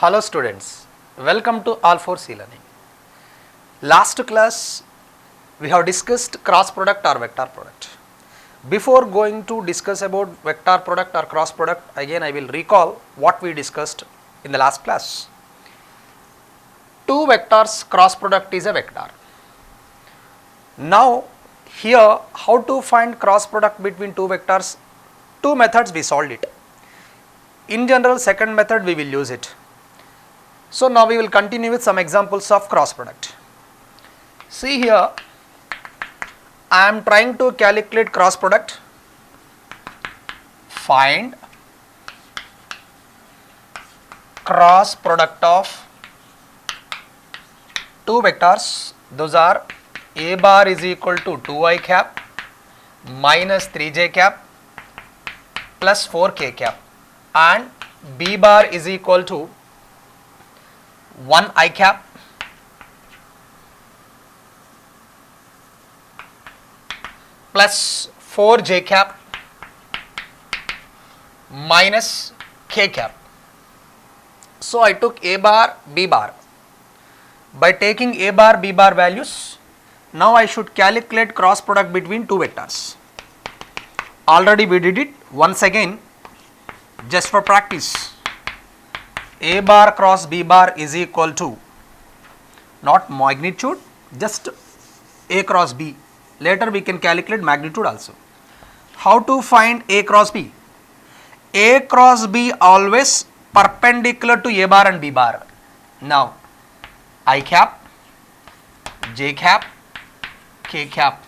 Hello students, welcome to All for C Learning. Last class we have discussed cross product or vector product. Before going to discuss about vector product or cross product, again I will recall what we discussed in the last class. Two vectors cross product is a vector. Now here how to find cross product between two vectors? Two methods we solved it. In general, second method we will use it. So now we will continue with some examples of cross product. See here, I am trying to calculate cross product. Find cross product of two vectors. Those are a bar is equal to 2i cap minus 3j cap plus 4k cap, and b bar is equal to 1 I cap plus 4 j cap minus k cap. So I took a bar, b bar. By taking a bar, b bar values, now I should calculate cross product between two vectors. Already we did it. Once again, just for practice, a bar cross b bar is equal to, not magnitude, just a cross b. Later we can calculate magnitude also. How to find a cross b? A cross b always perpendicular to a bar and b bar. Now I cap, j cap, k cap.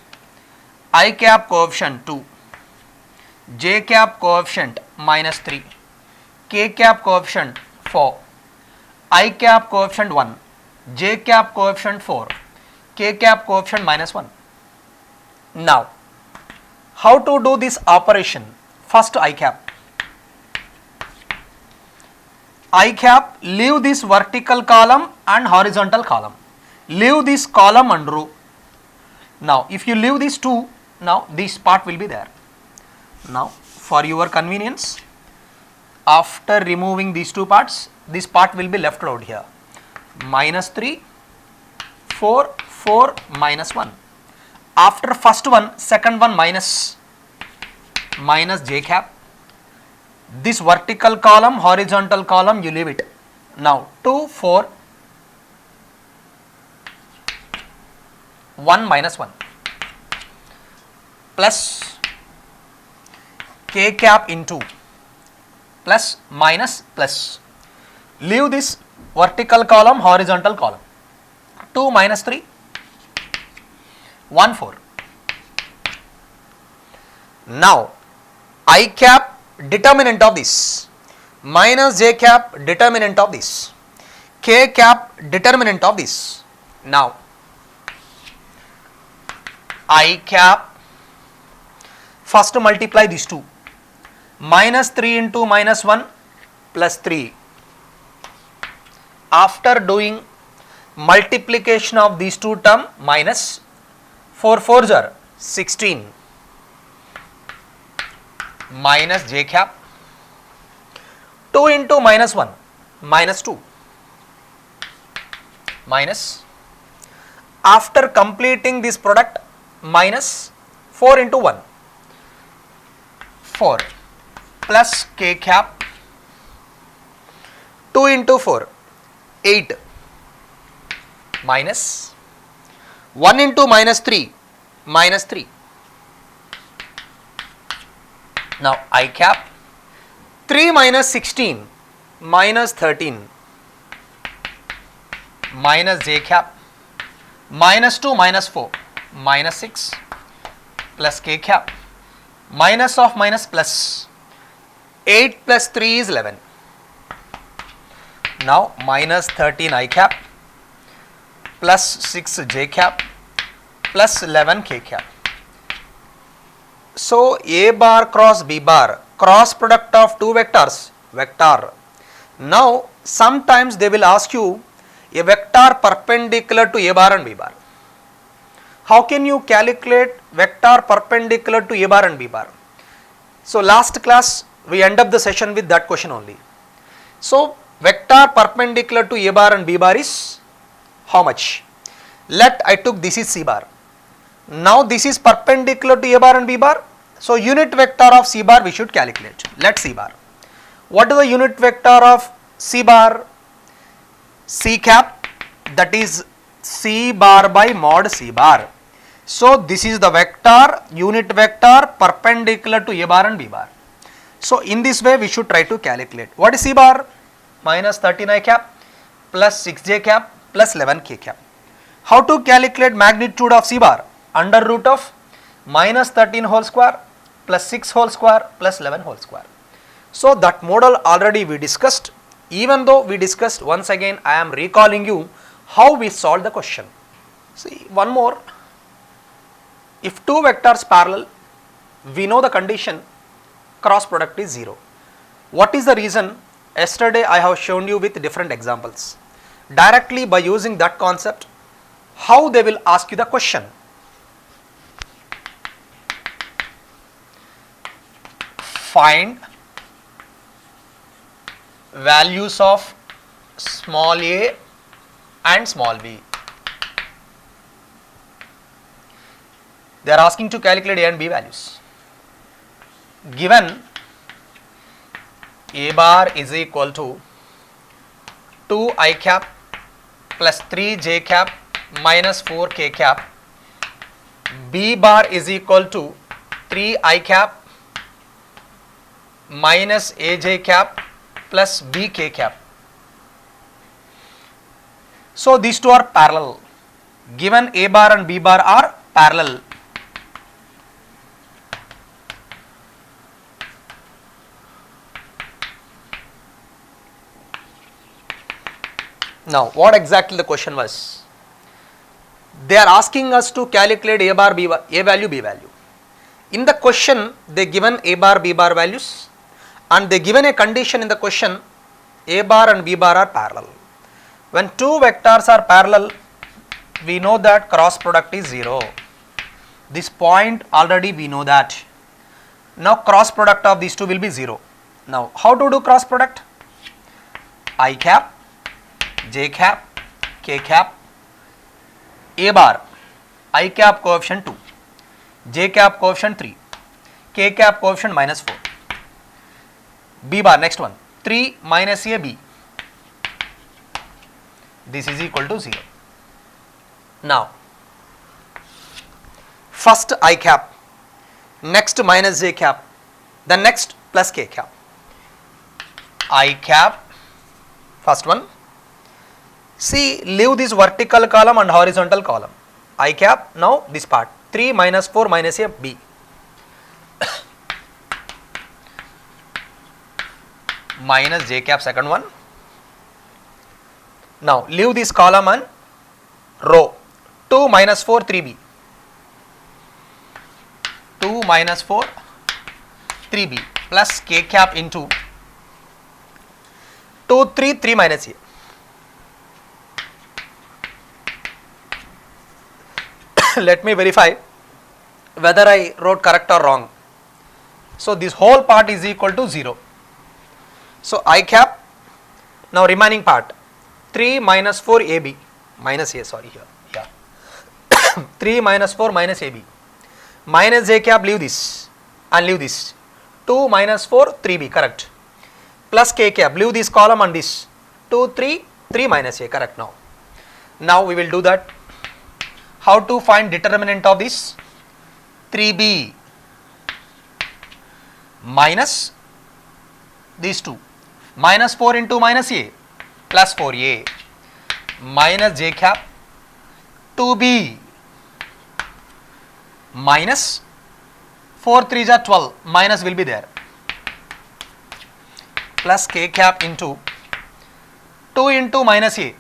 I cap coefficient 2, j cap coefficient minus 3, k cap coefficient 4, I cap coefficient 1, j cap coefficient 4, k cap coefficient minus 1. Now, how to do this operation? First I cap. I cap, leave this vertical column and horizontal column. Leave this column and row. Now, if you leave these two, now this part will be there. Now, for your convenience, after removing these two parts, this part will be left out here. Minus 3, 4, 4, minus 1. After first one, second one minus j cap. This vertical column, horizontal column, you leave it. Now 2, 4, 1 minus 1 plus k cap into plus minus plus. Leave this vertical column, horizontal column. 2 minus 3, 1, 4. Now I cap determinant of this, minus j cap determinant of this, k cap determinant of this. Now I cap, first multiply these two, minus 3 into minus 1 plus 3. After doing multiplication of these two terms, minus 4 4s are 16, minus j cap, 2 into minus 1, minus 2, minus, after completing this product, minus 4 into 1, 4, plus k cap, 2 into 4, 8, minus 1 into minus 3, minus 3. Now I cap, 3 minus 16, minus 13, minus j cap, minus 2, minus 4, minus 6, plus k cap, minus of minus plus, 8 plus 3 is 11. Now minus 13 I cap, plus 6 j cap, plus 11 k cap. So a bar cross b bar, cross product of two vectors, vector. Now sometimes they will ask you a vector perpendicular to a bar and b bar. How can you calculate vector perpendicular to a bar and b bar? So last class we end up the session with that question only. So vector perpendicular to A bar and B bar is how much? Let I took this is C bar. Now this is perpendicular to A bar and B bar. So unit vector of C bar we should calculate. Let C bar. What is the unit vector of C bar? C cap, that is C bar by mod C bar. So this is the vector, unit vector perpendicular to A bar and B bar. So in this way we should try to calculate. What is C bar? Minus 13 I cap plus 6j cap plus 11k cap. How to calculate magnitude of C bar? Under root of minus 13 whole square plus 6 whole square plus 11 whole square. So that model already we discussed. Even though we discussed, once again I am recalling you how we solved the question. See, one more. If two vectors parallel, we know the condition cross product is 0. What is the reason? Yesterday I have shown you with different examples. Directly by using that concept, how they will ask you the question. Find values of small a and small b. They are asking to calculate a and b values. Given a bar is equal to 2 I cap plus 3 j cap minus 4 k cap, b bar is equal to 3 I cap minus aj cap plus bk cap. So these two are parallel. Given a bar and b bar are parallel. Now what exactly the question was? They are asking us to calculate a bar, b bar, a value, b value. In the question they given a bar, b bar values, and they given a condition in the question a bar and b bar are parallel. When two vectors are parallel, we know that cross product is 0. This point already we know that. Now cross product of these two will be 0. Now how to do cross product? I cap, j cap, k cap, a bar, I cap coefficient 2, j cap coefficient 3, k cap coefficient minus 4, b bar next one 3 minus a b, this is equal to 0. Now first I cap, next minus j cap, then next plus k cap. I cap, first one. See, leave this vertical column and horizontal column. I cap, now this part 3 minus 4 minus a b. Minus j cap second one. Now leave this column and row 2 minus 4 3b. 2 minus 4 3b plus k cap into 2 3 3 minus a. Let me verify whether I wrote correct or wrong. So this whole part is equal to 0. So I cap, now remaining part 3 minus 4 ab minus a, sorry here, yeah 3 minus 4 minus ab minus j cap, leave this and leave this 2 minus 4 3b, correct, plus k cap, leave this column and this 2 3 3 minus a, correct. Now we will do that. How to find determinant of this? 3b minus these two, minus 4 into minus a plus 4a minus j cap 2b minus 4 3s are 12, minus will be there, plus k cap into 2 into minus a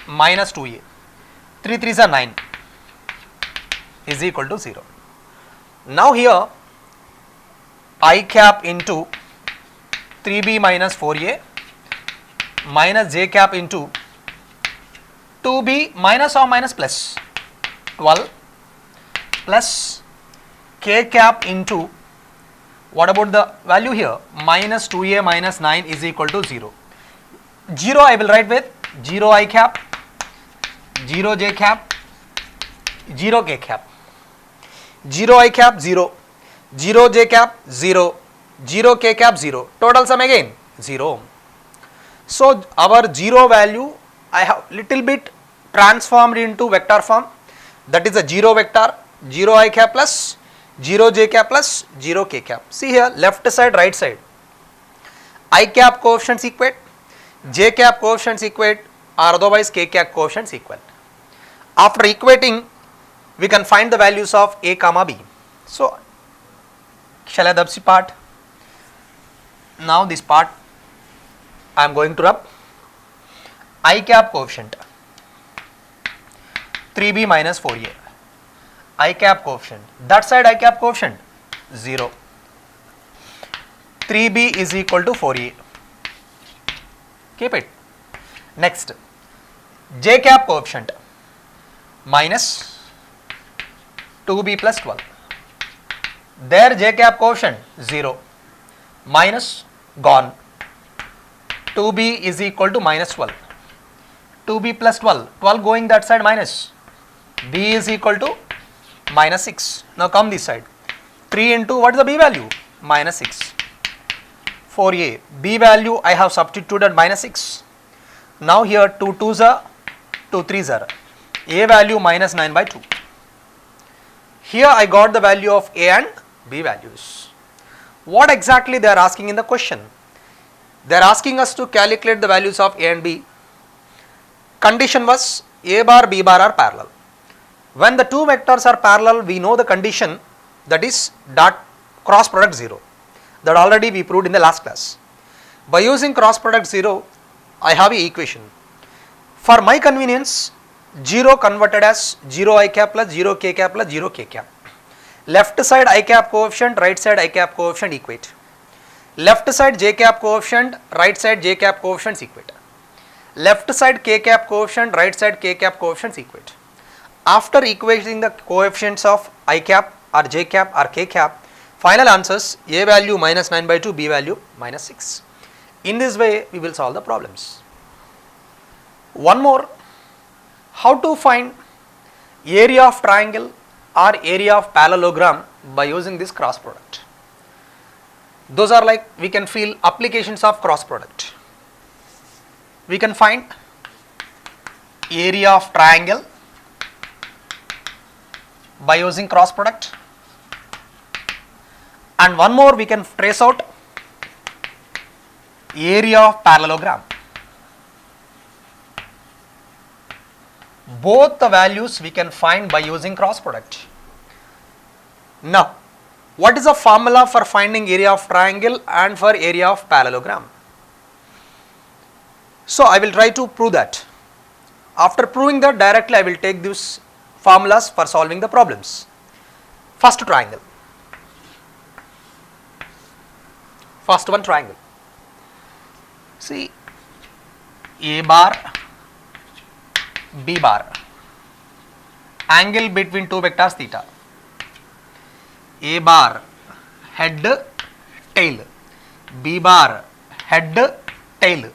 minus 2a, 3 3s are 9 is equal to 0. Now here I cap into 3b minus 4a minus j cap into 2b minus or minus plus 12 plus k cap into, what about the value here, minus 2a minus 9 is equal to 0. 0 I will write with 0 I cap, 0 j cap, 0 k cap. 0 I cap 0, 0 j cap 0, 0 k cap 0. Total sum again 0. So our 0 value I have little bit transformed into vector form, that is a 0 vector, 0 I cap plus 0 j cap plus 0 k cap. See here, left side, right side, I cap coefficients equate, j cap coefficients equate, or otherwise k cap coefficients equal. After equating, we can find the values of a comma b. So shall I rub the part? Now this part I am going to rub. I cap coefficient 3b minus 4a, I cap coefficient, that side I cap coefficient 0, 3b is equal to 4a, keep it. Next, j cap coefficient minus 2b plus 12, there j cap coefficient 0, minus gone, 2b is equal to minus 12, 2b plus 12, 12 going that side minus, b is equal to minus 6. Now come this side, 3 into what is the b value? Minus 6. 4a, b value I have substituted minus 6. Now here 2 2s are, 2 3s are, a value minus 9 by 2. Here I got the value of a and b values. What exactly they are asking in the question? They are asking us to calculate the values of a and b. Condition was a bar b bar are parallel. When the two vectors are parallel, we know the condition, that is dot cross product 0, that already we proved in the last class. By using cross product 0, I have a equation. For my convenience, 0 converted as 0 I cap plus 0 k cap plus 0 k cap. Left side I cap coefficient, right side I cap coefficient equate. Left side j cap coefficient, right side j cap coefficients equate. Left side k cap coefficient, right side k cap coefficients equate. After equating the coefficients of I cap or j cap or k cap, final answers a value minus 9 by 2, b value minus 6. In this way we will solve the problems. One more, how to find area of triangle or area of parallelogram by using this cross product. Those are like, we can feel applications of cross product. We can find area of triangle by using cross product, and one more we can trace out area of parallelogram. Both the values we can find by using cross product. Now, what is the formula for finding area of triangle and for area of parallelogram? So I will try to prove that. After proving that, directly I will take these formulas for solving the problems. First triangle. First one, triangle. See, a bar, b bar, angle between two vectors theta. A bar head tail, b bar head tail,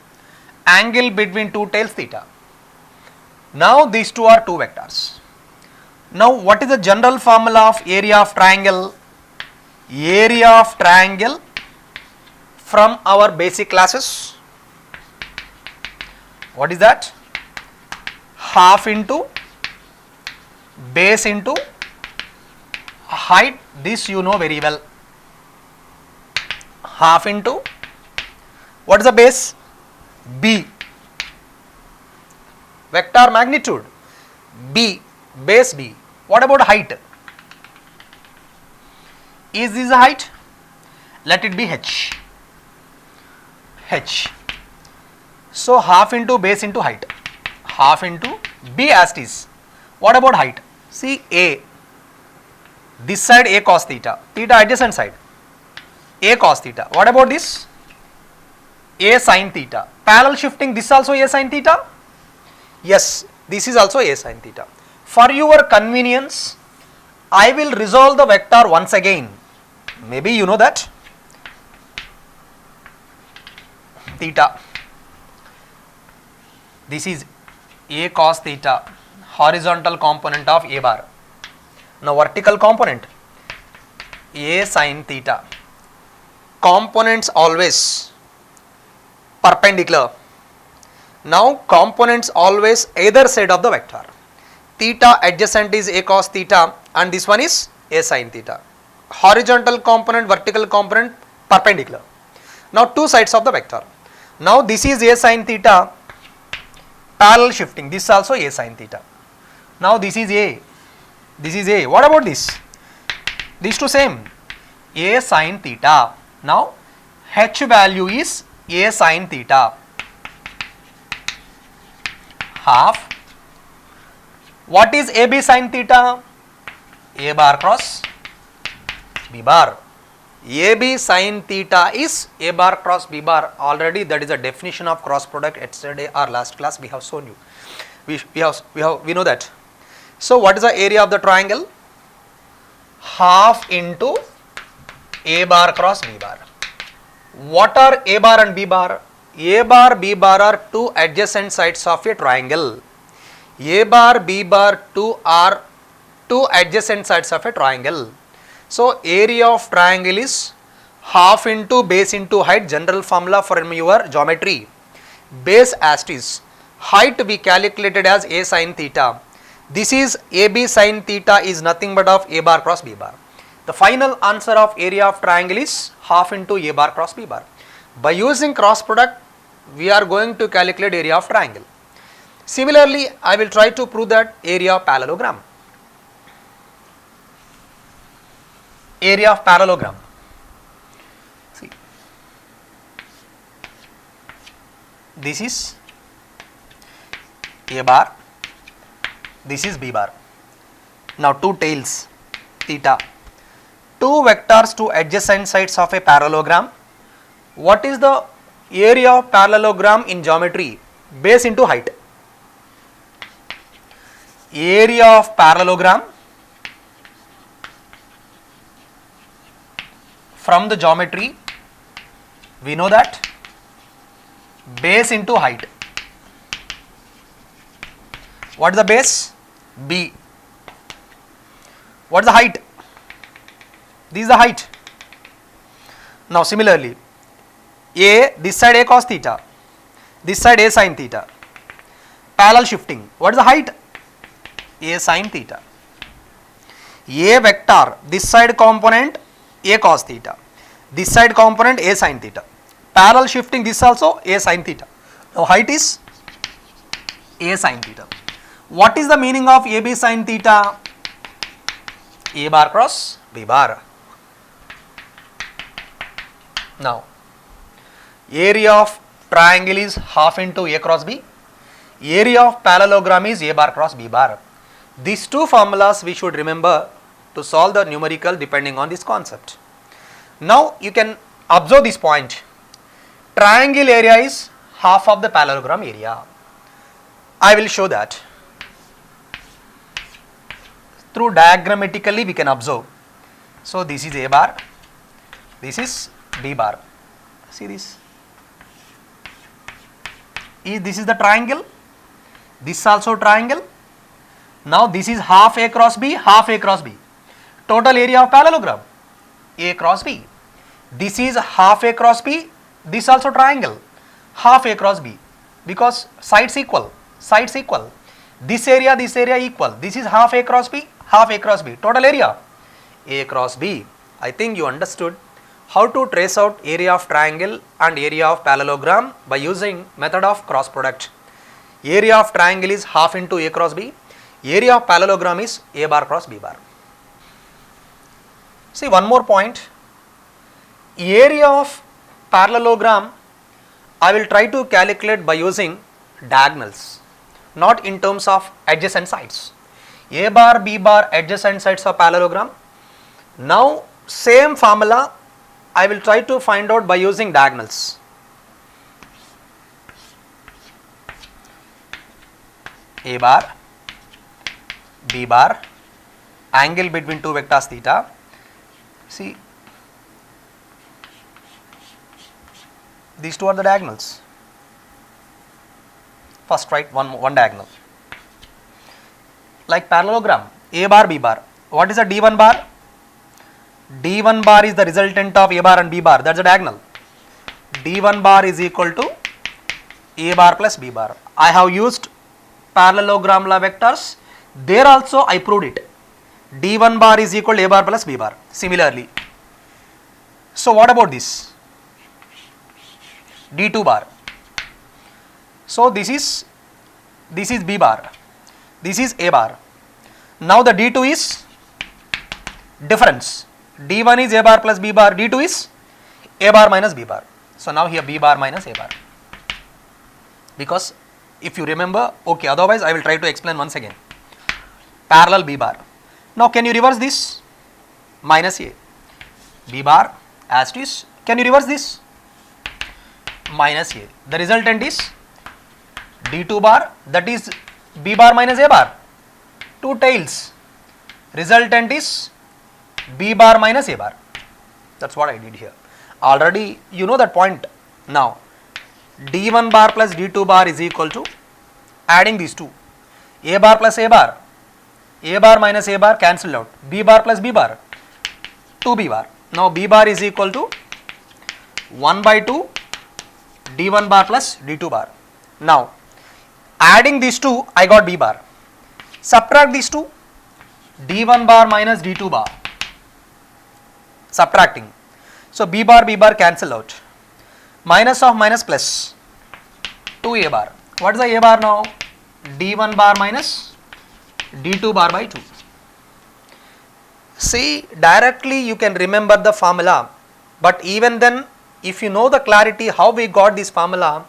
angle between two tails theta. Now these two are two vectors. Now what is the general formula of area of triangle? Area of triangle from our basic classes, what is that? Half into base into height, this you know very well. Half into, what is the base? B, vector magnitude B, base B. What about height? Is this a height? Let it be h. H. So half into base into height, half into B as it is. What about height? See, A, this side A cos theta, theta adjacent side, A cos theta. What about this? A sin theta. Parallel shifting, this also A sin theta? Yes, this is also A sin theta. For your convenience, I will resolve the vector once again. Maybe you know that. Theta. This is A cos theta, horizontal component of A bar. Now vertical component A sin theta. Components always perpendicular. Now components always either side of the vector. Theta adjacent is A cos theta and this one is A sin theta. Horizontal component, vertical component perpendicular. Now two sides of the vector. Now this is A sin theta, parallel shifting, this is also A sin theta. Now this is A, this is A. What about this? These two same, A sin theta. Now H value is A sin theta, half. What is AB sin theta? A bar cross B bar. AB sin theta is A bar cross B bar. Already that is the definition of cross product. Yesterday or last class we have shown you. We know that. So what is the area of the triangle? Half into A bar cross B bar. What are A bar and B bar? A bar B bar are two adjacent sides of a triangle. A bar B bar are two adjacent sides of a triangle. So area of triangle is half into base into height, general formula from your geometry. Base as is, height we calculated as A sin theta. This is AB sin theta is nothing but of A bar cross B bar. The final answer of area of triangle is half into A bar cross B bar. By using cross product, we are going to calculate area of triangle. Similarly, I will try to prove that area of parallelogram. Area of parallelogram. See, this is A bar, this is B bar. Now two tails, theta. Two vectors, two adjacent sides of a parallelogram. What is the area of parallelogram in geometry? Base into height. Area of parallelogram from the geometry, we know that base into height. What is the base? B. What is the height? This is the height. Now similarly, A, this side A cos theta, this side A sin theta. Parallel shifting. What is the height? A sin theta. A vector, this side component A cos theta, this side component A sin theta. Parallel shifting, this also A sin theta. Now height is A sin theta. What is the meaning of AB sin theta? A bar cross B bar. Now area of triangle is half into A cross B. Area of parallelogram is A bar cross B bar. These two formulas we should remember to solve the numerical depending on this concept. Now you can observe this point. Triangle area is half of the parallelogram area. I will show that. Through diagrammatically we can observe. So this is A bar, this is B bar. See this. This is the triangle. This is also triangle. Now this is half A cross B, half A cross B. Total area of parallelogram A cross B. This is half A cross B. This also triangle, half A cross B, because sides equal. Sides equal. This area equal. This is half A cross B, half A cross B. Total area A cross B. I think you understood how to trace out area of triangle and area of parallelogram by using method of cross product. Area of triangle is half into A cross B. Area of parallelogram is A bar cross B bar. See one more point. Area of parallelogram I will try to calculate by using diagonals, not in terms of adjacent sides. A bar B bar adjacent sides of parallelogram. Now same formula I will try to find out by using diagonals. A bar B bar, angle between two vectors theta. See, these two are the diagonals. First write one diagonal. Like parallelogram, A bar, B bar. What is a D1 bar? D1 bar is the resultant of A bar and B bar. That's a diagonal. D1 bar is equal to A bar plus B bar. I have used parallelogram law vectors. There also I proved it. D1 bar is equal to A bar plus B bar. Similarly. So what about this? D2 bar. So this is B bar. This is A bar. Now the D2 is difference. D1 is A bar plus B bar. D2 is A bar minus B bar. So now here B bar minus A bar. Because if you remember, okay, otherwise I will try to explain once again. Parallel B bar. Now can you reverse this? Minus A. B bar as it is. Can you reverse this? Minus A. The resultant is D2 bar, that is B bar minus A bar. Two tails. Resultant is B bar minus A bar. That's what I did here. Already you know that point. Now D1 bar plus D2 bar is equal to adding these two. A bar plus A bar. A bar minus A bar cancelled out. B bar plus B bar. 2B bar. Now B bar is equal to 1 by 2 D1 bar plus D2 bar. Now adding these two, I got B bar. Subtract these two, D1 bar minus D2 bar. Subtracting. So B bar cancel out. Minus of minus plus 2A bar. What is the A bar now? D1 bar minus D2 bar by 2. See, directly you can remember the formula, but even then if you know the clarity how we got this formula,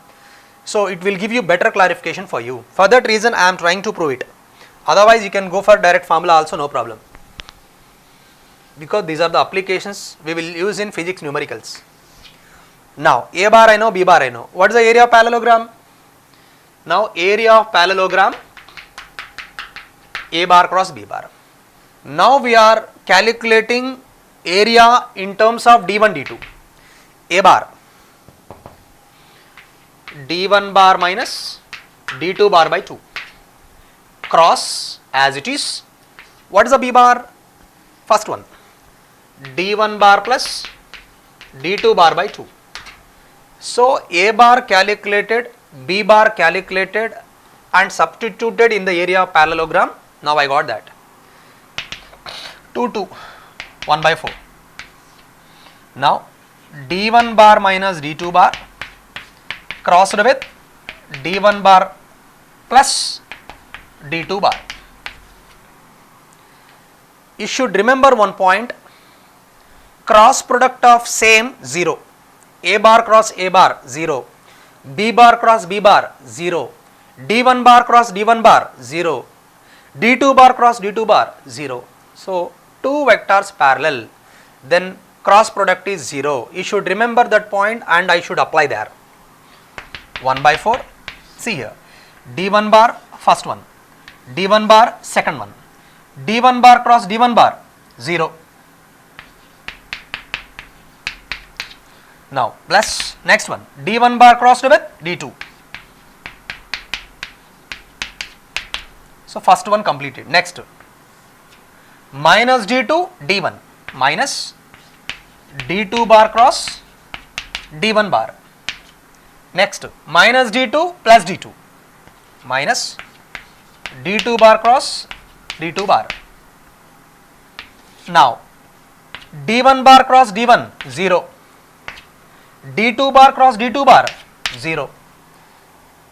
so it will give you better clarification for you. For that reason I am trying to prove it. Otherwise you can go for direct formula also, no problem. Because these are the applications we will use in physics numericals. Now A bar I know, B bar I know. What is the area of parallelogram? Now area of parallelogram A bar cross B bar. Now we are calculating area in terms of D1 D2. A bar D1 bar minus D2 bar by 2 cross as it is. What is the B bar? First one, D1 bar plus D2 bar by 2. So A bar calculated, B bar calculated and substituted in the area of parallelogram. Now I got that. 2 1 by 4. Now D1 bar minus D2 bar crossed with D1 bar plus D2 bar. You should remember one point, cross product of same 0, A bar cross A bar 0, B bar cross B bar 0, D1 bar cross D1 bar 0, D2 bar cross D2 bar 0. So two vectors parallel, then cross product is 0. You should remember that point and I should apply there. 1 by 4, see here, D1 bar first one, D1 bar second one, D1 bar cross D1 bar 0. Now plus next one, D1 bar crossed with D2. So first one completed. Next, minus D2 D1 minus D2 bar cross D1 bar. Next, minus D2 plus D2 minus D2 bar cross D2 bar. Now D1 bar cross D1 0, D2 bar cross D2 bar 0.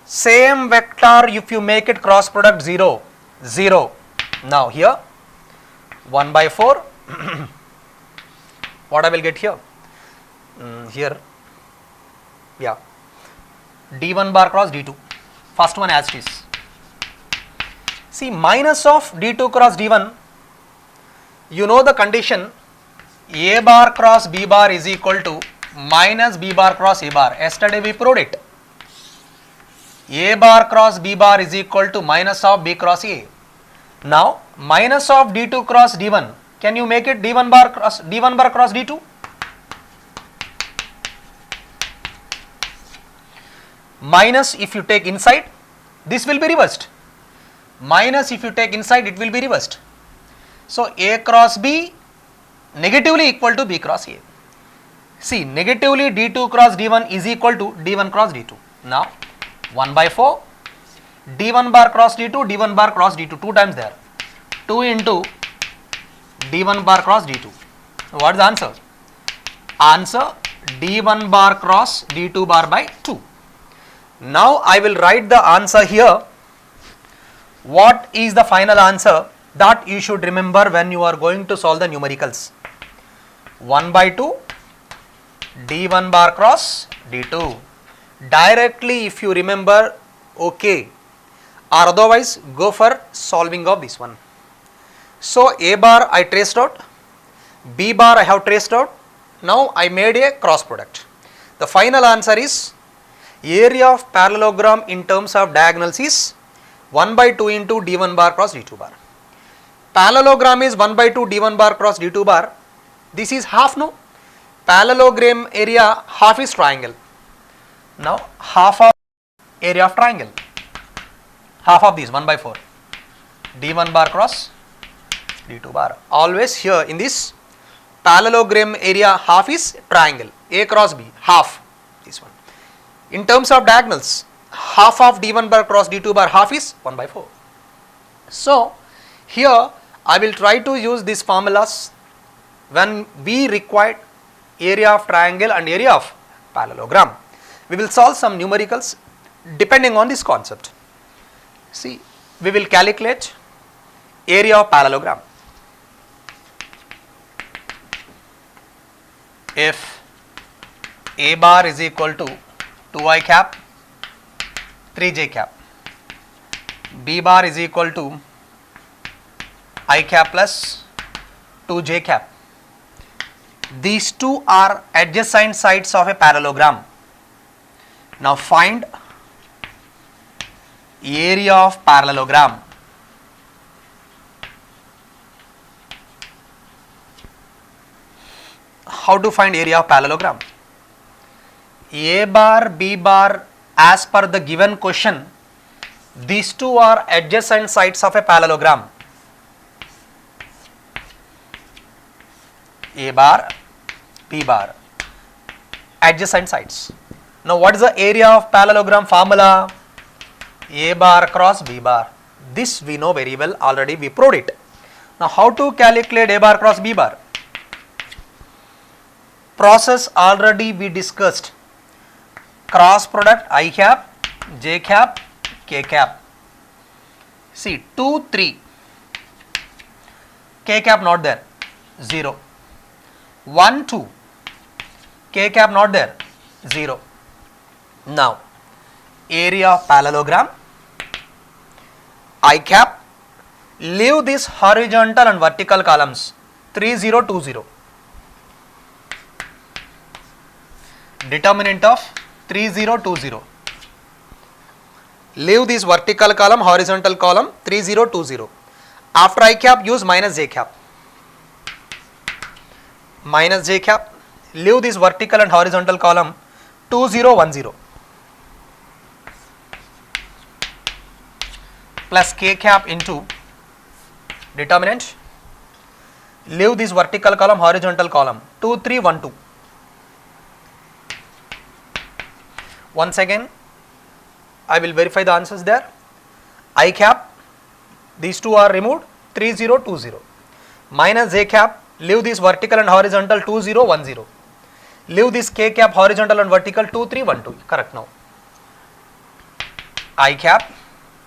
Same vector if you make it cross product 0 0. Now here 1 by 4 what I will get here? Here, yeah, D1 bar cross D2, first one as it is. See, minus of D2 cross D1, you know the condition, A bar cross B bar is equal to minus B bar cross A bar. Yesterday we proved it. A bar cross B bar is equal to minus of B cross A. Now minus of D2 cross D1, can you make it D1 bar cross D2? Minus if you take inside, this will be reversed. Minus if you take inside, it will be reversed. So A cross B negatively equal to B cross A. See, negatively D2 cross D1 is equal to D1 cross D2. Now 1 by 4 D1 bar cross D2, D1 bar cross D2, 2 times there. 2 into D1 bar cross D2. What is the answer? Answer D1 bar cross D2 bar by 2. Now I will write the answer here. What is the final answer that you should remember when you are going to solve the numericals? 1 by 2 D1 bar cross D2. Directly if you remember, okay, or otherwise go for solving of this one. So A bar I traced out, B bar I have traced out. Now I made a cross product. The final answer is area of parallelogram in terms of diagonals is 1 by 2 into D1 bar cross D2 bar. Parallelogram is 1 by 2 D1 bar cross D2 bar. This is half, no? Parallelogram area half is triangle. Now half of area of triangle. Half of this 1 by 4 D1 bar cross D2 bar. Always here in this parallelogram area half is triangle. A cross B half, this one. In terms of diagonals, half of D1 bar cross D2 bar half is 1 by 4. So here I will try to use these formulas when we require area of triangle and area of parallelogram. We will solve some numericals depending on this concept. See, we will calculate area of parallelogram. If A bar is equal to 2i cap 3j cap, B bar is equal to I cap plus 2j cap. These two are adjacent sides of a parallelogram. Now find area of parallelogram. How to find area of parallelogram? A bar, B bar, as per the given question, these two are adjacent sides of a parallelogram. A bar, B bar, adjacent sides. Now what is the area of parallelogram formula? A bar cross B bar. This we know very well, already we proved it. Now how to calculate A bar cross B bar? Process already we discussed. Cross product I cap, J cap, K cap. See 2, 3. K cap not there, 0. 1, 2. K cap not there, 0. Now area of parallelogram, I cap, leave this horizontal and vertical columns 3, 0, 2, 0. Determinant of 3, 0, 2, 0. Leave this vertical column, horizontal column 3, 0, 2, 0. After I cap, use minus j cap. Minus j cap, leave this vertical and horizontal column 2, 0, 1, 0. Plus k cap into determinant, leave this vertical column, horizontal column 2, 3, 1, 2. Once again I will verify the answers there. I cap, these two are removed, 3, 0, 2, 0. Minus j cap, leave this vertical and horizontal 2, 0, 1, 0. Leave this k cap, horizontal and vertical 2, 3, 1, 2. Correct now. I cap,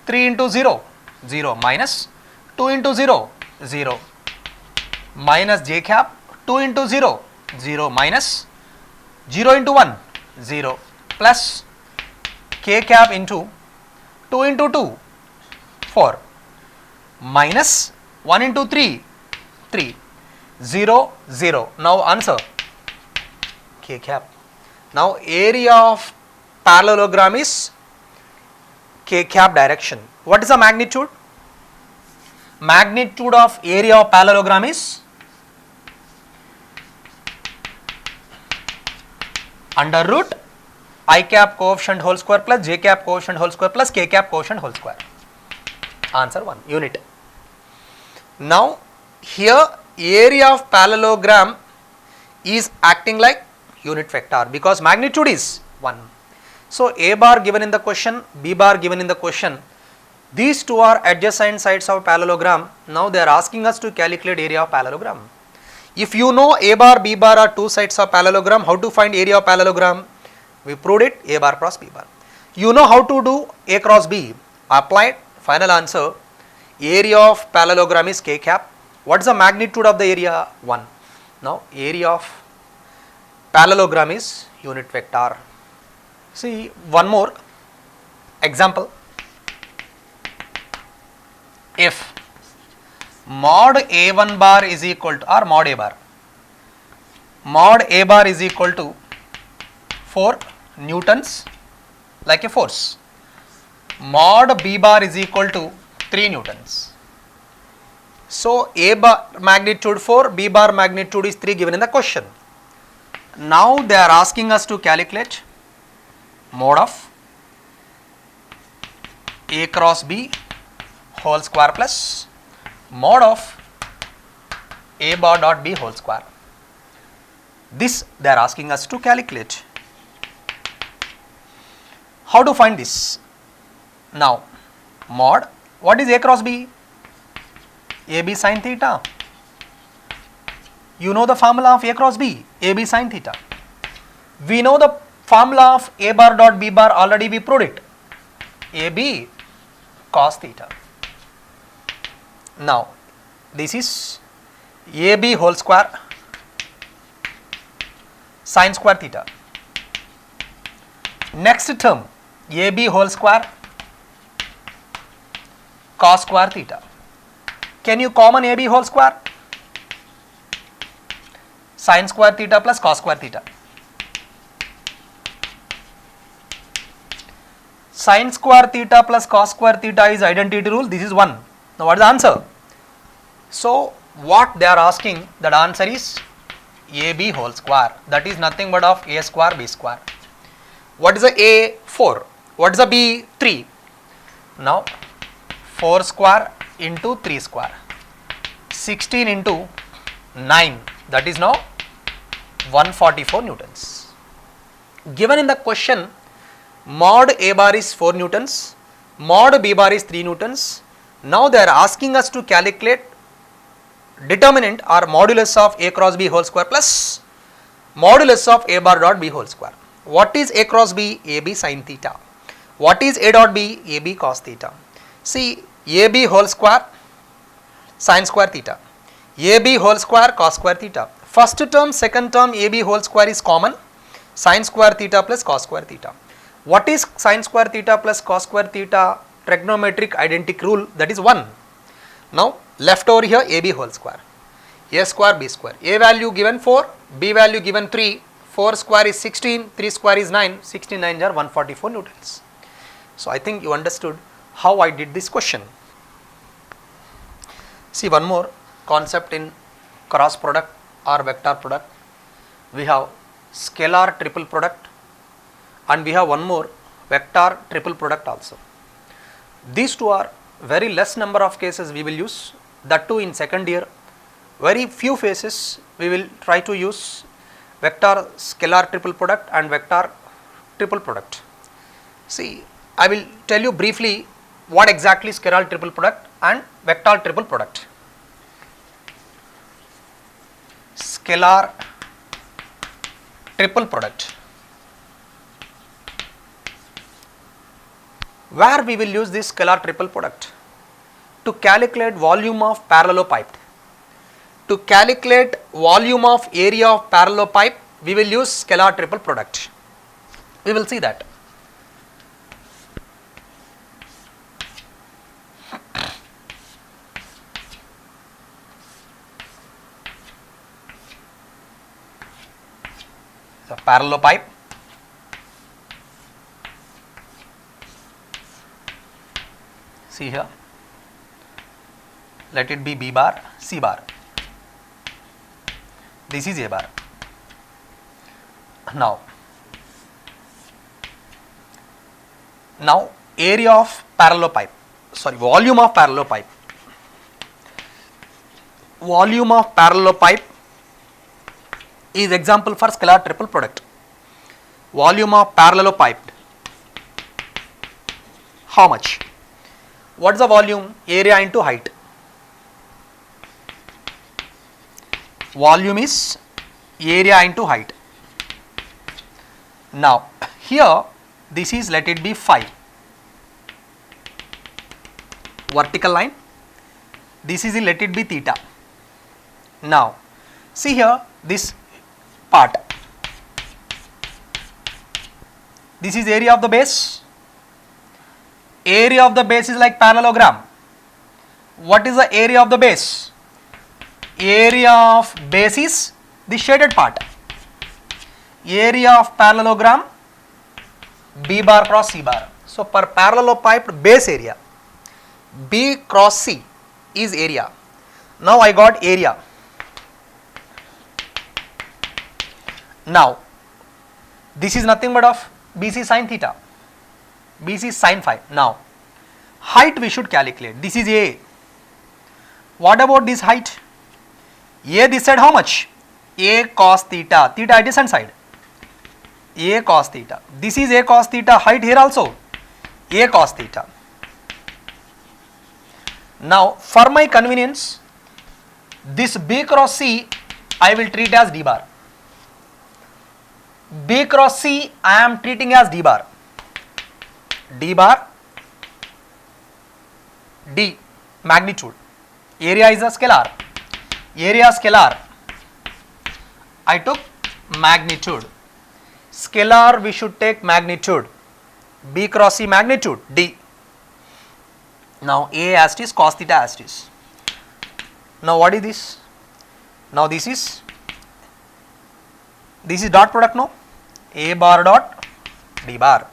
3 into 0, 0, minus 2 into 0, 0, minus j cap, 2 into 0, 0, minus 0 into 1, 0, plus k cap into 2 into 2, 4, minus 1 into 3, 3, 0, 0. Now answer k cap. Now area of parallelogram is k cap direction. What is the magnitude? Magnitude of area of parallelogram is under root I cap coefficient whole square plus j cap coefficient whole square plus k cap coefficient whole square. Answer 1 unit. Now here area of parallelogram is acting like unit vector because magnitude is 1. So A bar given in the question, B bar given in the question, these two are adjacent sides of parallelogram. Now they are asking us to calculate area of parallelogram. If you know A bar, B bar are two sides of parallelogram, how to find area of parallelogram? We proved it, A bar cross B bar. You know how to do A cross B. Applied, final answer, area of parallelogram is k cap. What is the magnitude of the area? 1. Now area of parallelogram is unit vector. See one more example. If mod A1 bar is equal to, or mod A bar is equal to 4 newtons like a force, mod B bar is equal to 3 newtons. So A bar magnitude 4, B bar magnitude is 3 given in the question. Now they are asking us to calculate mod of A cross B whole square plus mod of A bar dot B whole square. This they are asking us to calculate. How to find this? Now mod, what is A cross B? AB sin theta. You know the formula of A cross B, AB sin theta. We know the formula of A bar dot B bar, already we proved it, AB cos theta. Now this is AB whole square sin square theta. Next term AB whole square cos square theta. Can you common AB whole square? Sin square theta plus cos square theta. Sin square theta plus cos square theta is identity rule. This is 1. Now what is the answer? So what they are asking, that answer is AB whole square. That is nothing but of A square B square. What is the A? 4. What is the B? 3. Now 4 square into 3 square, 16 into 9, that is now 144 newtons. Given in the question, mod A bar is 4 newtons, mod B bar is 3 newtons. Now they are asking us to calculate determinant or modulus of A cross B whole square plus modulus of A bar dot B whole square. What is A cross B? AB sin theta. What is A dot B? AB cos theta. See, AB whole square sin square theta, AB whole square cos square theta. First term, second term AB whole square is common, sin square theta plus cos square theta. What is sin square theta plus cos square theta? Trigonometric identity rule, that is 1. Now left over here AB whole square, A square B square, A value given 4, B value given 3, 4 square is 16, 3 square is 9, 16 9s are 144 newtons. So I think you understood how I did this question. See one more concept in cross product or vector product. We have scalar triple product and we have one more vector triple product also. These two are very less number of cases we will use, that too in second year. Very few phases we will try to use vector scalar triple product and vector triple product. See, I will tell you briefly what exactly is scalar triple product and vector triple product. Scalar triple product, where we will use this scalar triple product to calculate volume of parallelepiped. To calculate volume of area of parallelepiped, we will use scalar triple product. We will see that. So parallelepiped, see here, let it be B bar, C bar, this is A bar. Now Now area of parallelopipe, sorry, volume of parallelopipe. Volume of parallelopipe is example for scalar triple product. Volume of parallelopipe, how much? What is the volume? Area into height. Volume is area into height. Now here this is, let it be phi, vertical line, this is, let it be theta. Now see here this part, this is area of the base. Area of the base is like parallelogram. What is the area of the base? Area of base is the shaded part. Area of parallelogram B bar cross C bar. So per parallelopiped base area, B cross C is area. Now I got area. Now this is nothing but of BC sin theta, BC sin phi. Now height we should calculate. This is A. What about this height? A this side how much? A cos theta, theta adjacent side, A cos theta. This is A cos theta, height here also A cos theta. Now for my convenience, this B cross C I will treat as D bar. B cross C I am treating as D bar. D bar, D magnitude, area is a scalar, area scalar, I took magnitude, scalar we should take magnitude, B cross C magnitude D. Now A as it is, cos theta as it is. Now what is this? Now this is dot product, no? A bar dot D bar.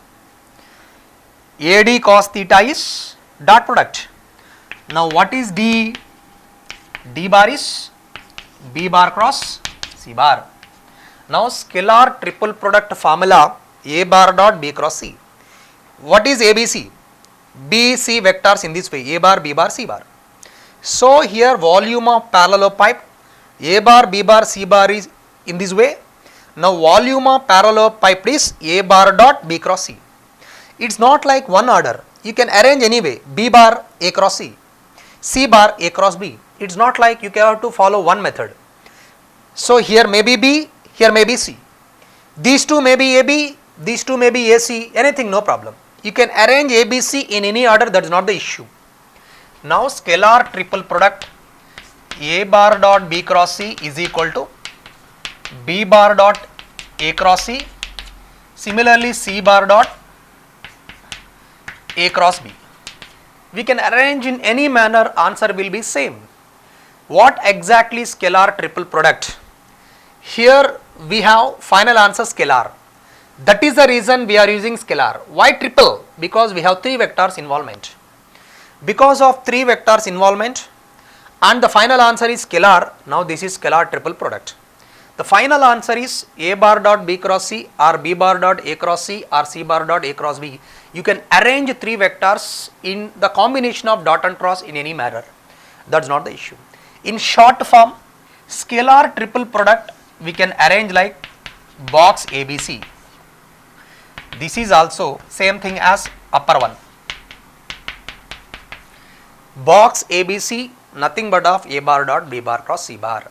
AD cos theta is dot product. Now what is D? D bar is B bar cross C bar. Now scalar triple product formula A bar dot B cross C. What is ABC? B, C vectors in this way, A bar, B bar, C bar. So here volume of parallelopipe A bar, B bar, C bar is in this way. Now volume of parallelopipe is A bar dot B cross C. It's not like one order. You can arrange anyway, B bar A cross C, C bar A cross B. It's not like you have to follow one method. So here may be B, here may be C. These two may be AB, these two may be AC, anything, no problem. You can arrange ABC in any order, that is not the issue. Now scalar triple product A bar dot B cross C is equal to B bar dot A cross C, similarly C bar dot A cross B. We can arrange in any manner, answer will be same. What exactly scalar triple product? Here we have final answer scalar. That is the reason we are using scalar. Why triple? Because we have three vectors involvement. Because of three vectors involvement and the final answer is scalar, now this is scalar triple product. The final answer is A bar dot B cross C or B bar dot A cross C or C bar dot A cross B. You can arrange three vectors in the combination of dot and cross in any manner. That is not the issue. In short form, scalar triple product we can arrange like box ABC. This is also same thing as upper one. Box ABC nothing but of A bar dot B bar cross C bar.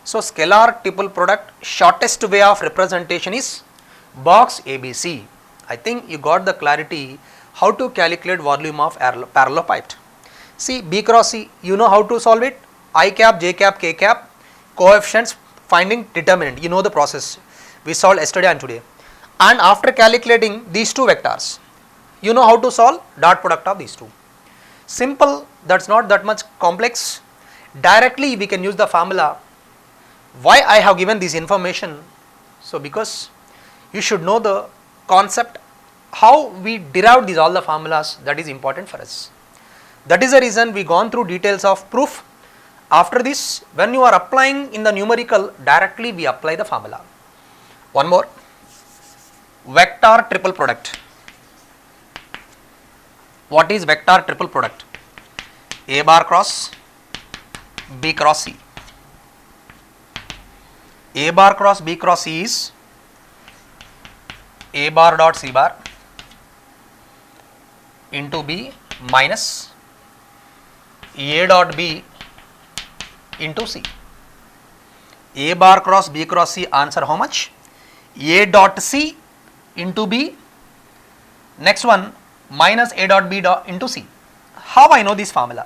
So scalar triple product shortest way of representation is box ABC. I think you got the clarity how to calculate volume of parallelepiped. See B cross C, you know how to solve it. I cap, J cap, K cap, coefficients, finding determinant. You know the process. We solved yesterday and today. And after calculating these two vectors, you know how to solve dot product of these two. Simple, that's not that much complex. Directly we can use the formula. Why I have given this information? So because you should know the concept, how we derived these all the formulas, that is important for us. That is the reason we gone through details of proof. After this, when you are applying in the numerical, directly we apply the formula. One more, vector triple product. What is vector triple product? A bar cross B cross C. A bar cross B cross C is A bar dot C bar into B minus A dot B into C. A bar cross B cross C answer how much? A dot C into B, next one minus A dot B dot into C. How I know this formula?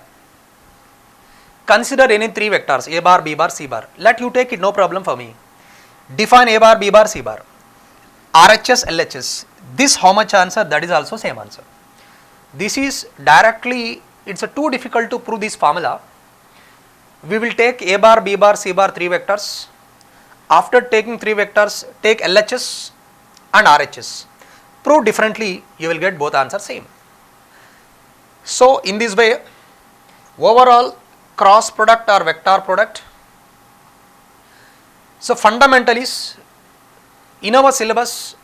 Consider any three vectors A bar, B bar, C bar. Let you take it, no problem for me. Define A bar, B bar, C bar. RHS, LHS. This how much answer? That is also same answer. This is directly, it's too difficult to prove this formula. We will take A bar, B bar, C bar, three vectors. After taking three vectors, take LHS and RHS. Prove differently, you will get both answers same. So in this way, overall cross product or vector product. So fundamental is, in our syllabus,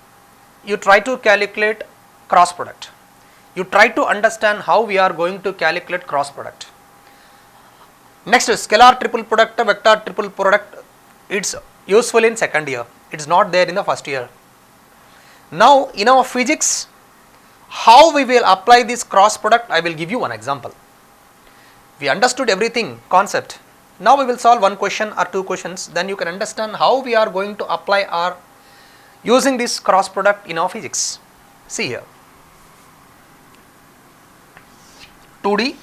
you try to calculate cross product. You try to understand how we are going to calculate cross product. Next is scalar triple product, vector triple product. It's useful in second year. It's not there in the first year. Now in our physics, how we will apply this cross product, I will give you one example. We understood everything, concept. Now we will solve one question or two questions, then you can understand how we are going to apply our using this cross product in our physics. See here. 2D,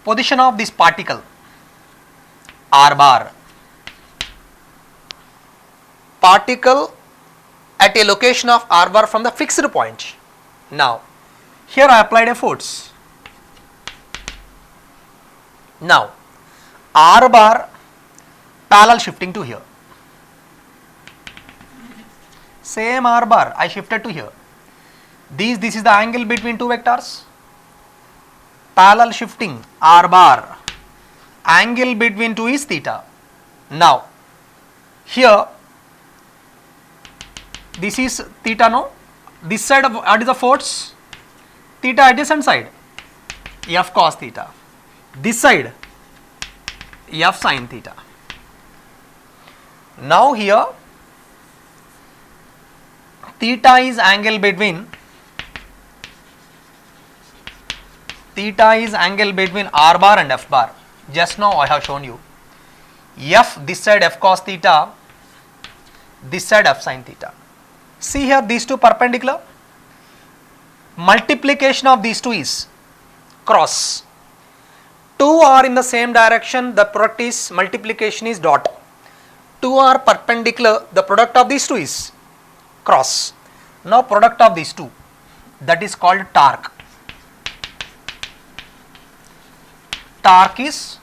position of this particle R bar, particle at a location of R bar from the fixed point. Now here I applied a force. Now R bar parallel shifting to here, same R bar I shifted to here. This is the angle between two vectors, parallel shifting R bar, angle between two is theta. Now here this is theta, no, this side of what is the force? Theta adjacent side, F cos theta, this side F sin theta. Now here theta is angle between R bar and F bar. Just now I have shown you. F this side F cos theta, this side F sin theta. See here these two perpendicular. Multiplication of these two is cross. Two are in the same direction, the product is multiplication is dot. Two are perpendicular, the product of these two is cross. Now product of these two, that is called torque. Torque is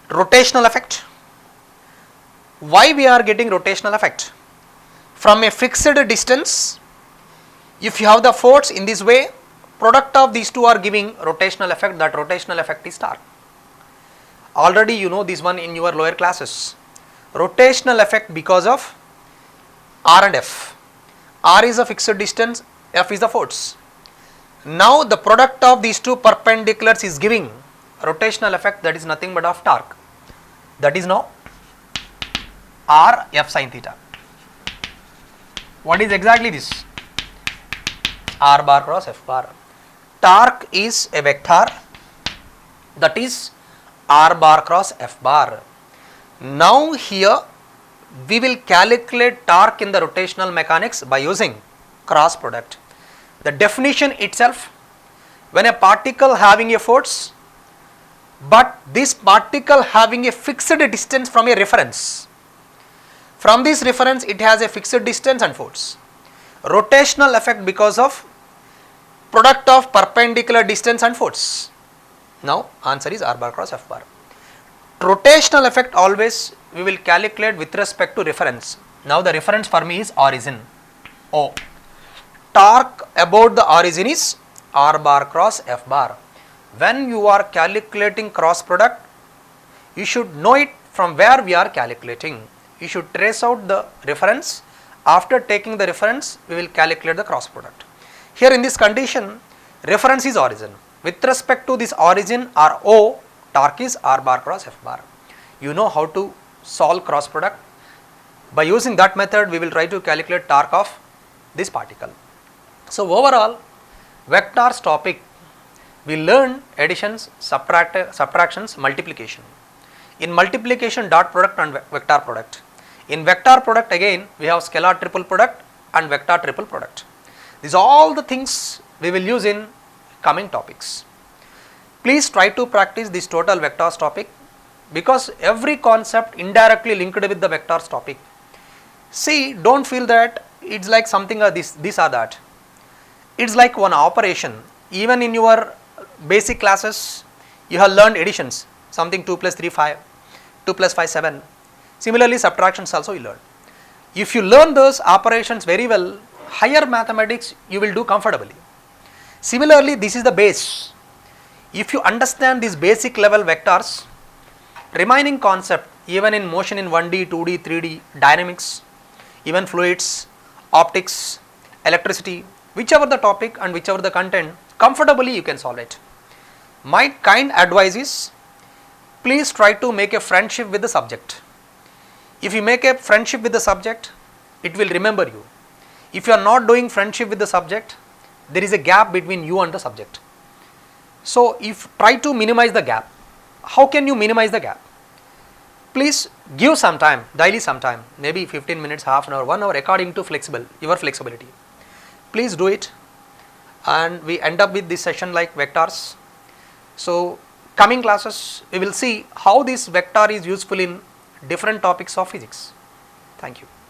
rotational effect. Why we are getting rotational effect? From a fixed distance, if you have the force in this way, product of these two are giving rotational effect, that rotational effect is torque. Already you know this one in your lower classes. Rotational effect because of R and F. R is a fixed distance, F is the force. Now the product of these two perpendiculars is giving rotational effect, that is nothing but of torque. That is now R F sin theta. What is exactly this? R bar cross F bar. Torque is a vector, that is R bar cross F bar. Now here we will calculate torque in the rotational mechanics by using cross product. The definition itself, when a particle having a force, but this particle having a fixed distance from a reference. From this reference it has a fixed distance and force. Rotational effect because of product of perpendicular distance and force. Now answer is R bar cross F bar. Rotational effect always we will calculate with respect to reference. Now the reference for me is origin, O. Torque about the origin is R bar cross F bar. When you are calculating cross product, you should know it from where we are calculating. You should trace out the reference After taking the reference, we will calculate the cross product. Here in this condition, reference is origin. With respect to this origin or O, torque is R bar cross F bar. You know how to solve cross product. By using that method, we will try to calculate torque of this particle. So overall, vectors topic, we learn additions, subtractions, multiplication. In multiplication, dot product and vector product. In vector product, again we have scalar triple product and vector triple product. These are all the things we will use in coming topics. Please try to practice this total vectors topic, because every concept indirectly linked with the vectors topic. See, don't feel that it's like something or this or that. It's like one operation. Even in your basic classes, you have learned additions, something 2 plus 3 5, 2 plus 5 7. Similarly, subtractions also you learn. If you learn those operations very well, higher mathematics you will do comfortably. Similarly, this is the base. If you understand these basic level vectors, remaining concept even in motion in 1D, 2D, 3D, dynamics, even fluids, optics, electricity, whichever the topic and whichever the content, comfortably you can solve it. My kind advice is, please try to make a friendship with the subject. If you make a friendship with the subject, it will remember you. If you are not doing friendship with the subject, there is a gap between you and the subject. So if try to minimize the gap. How can you minimize the gap? Please give some time, daily some time, maybe 15 minutes, half an hour, 1 hour, according to your flexibility. Please do it, and we end up with this session like vectors. So coming classes, we will see how this vector is useful in different topics of physics. Thank you.